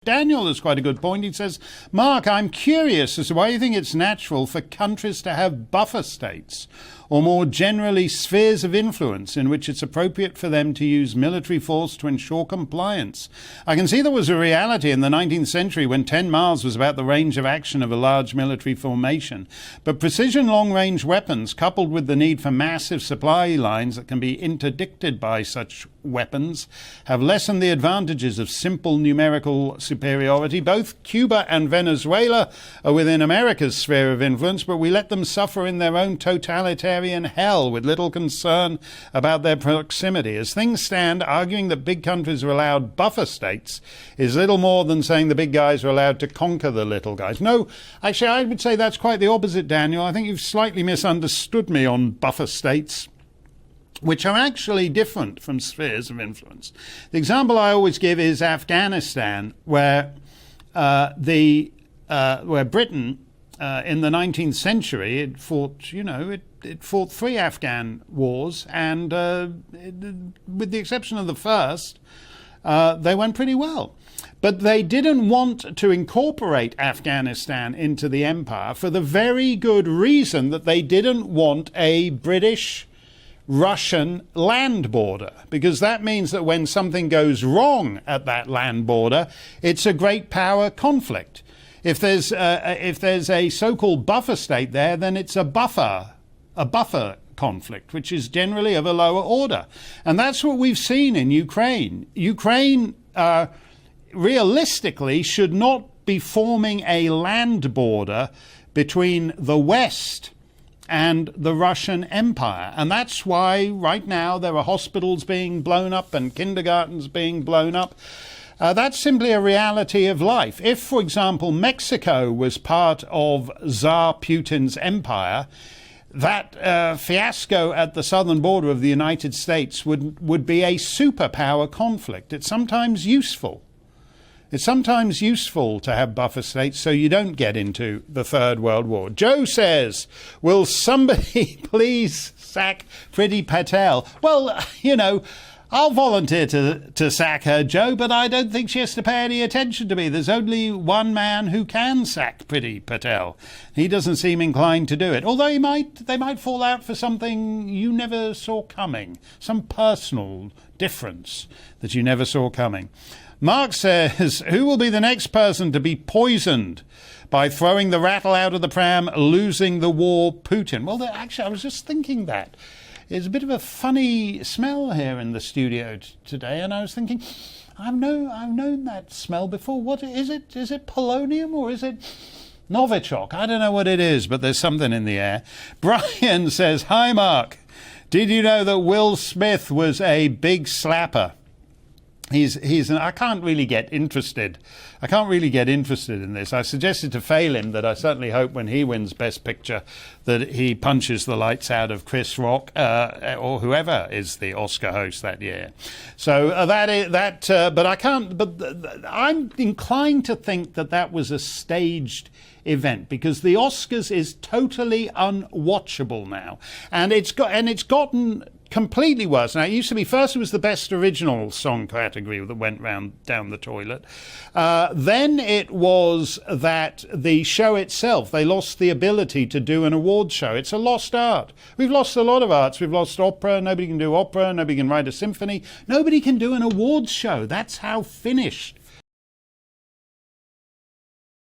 Daniel has quite a good point. He says, Mark, I'm curious as to why you think it's natural for countries to have buffer states, or more generally spheres of influence in which it's appropriate for them to use military force to ensure compliance. I can see there was a reality in the 19th century when 10 miles was about the range of action of a large military formation. But precision long-range weapons, coupled with the need for massive supply lines that can be interdicted by such weapons, have lessened the advantages of simple numerical superiority. Both Cuba and Venezuela are within America's sphere of influence, but we let them suffer in their own totalitarian hell with little concern about their proximity. As things stand, arguing that big countries are allowed buffer states is little more than saying the big guys are allowed to conquer the little guys. No, actually, I would say that's quite the opposite, Daniel. I think you've slightly misunderstood me on buffer states, which are actually different from spheres of influence. The example I always give is Afghanistan, where Britain in the 19th century it fought, it fought 3 Afghan wars, and with the exception of the first, they went pretty well. But they didn't want to incorporate Afghanistan into the empire for the very good reason that they didn't want a British-Russian land border, because that means that when something goes wrong at that land border, it's a great power conflict. If there's a so-called buffer state there, then it's a buffer conflict, which is generally of a lower order. And that's what we've seen in Ukraine. Ukraine realistically should not be forming a land border between the West and the Russian Empire. And that's why right now there are hospitals being blown up and kindergartens being blown up. That's simply a reality of life. If, for example, Mexico was part of Tsar Putin's empire, that fiasco at the southern border of the United States would be a superpower conflict. It's sometimes useful. It's sometimes useful to have buffer states so you don't get into the Third World War. Joe says, will somebody please sack Priti Patel? Well, I'll volunteer to sack her, Joe, but I don't think she has to pay any attention to me. There's only one man who can sack Priti Patel. He doesn't seem inclined to do it, although they might fall out for something you never saw coming, some personal difference that you never saw coming. Mark says, who will be the next person to be poisoned by throwing the rattle out of the pram, losing the war, Putin? Well, actually, I was just thinking that. There's a bit of a funny smell here in the studio today, and I was thinking, I've known that smell before. What is it? Is it polonium or is it Novichok? I don't know what it is, but there's something in the air. Brian says, hi, Mark. Did you know that Will Smith was a big slapper? I can't really get interested in this. I suggested to Phelan that I certainly hope when he wins Best Picture that he punches the lights out of Chris Rock or whoever is the Oscar host that year. So but I can't. But I'm inclined to think that was a staged event, because the Oscars is totally unwatchable now, and it's gotten completely worse. Now, it used to be, first it was the best original song category that went down the toilet. Then it was that the show itself, they lost the ability to do an awards show. It's a lost art. We've lost a lot of arts. We've lost opera. Nobody can do opera. Nobody can write a symphony. Nobody can do an awards show. That's how finished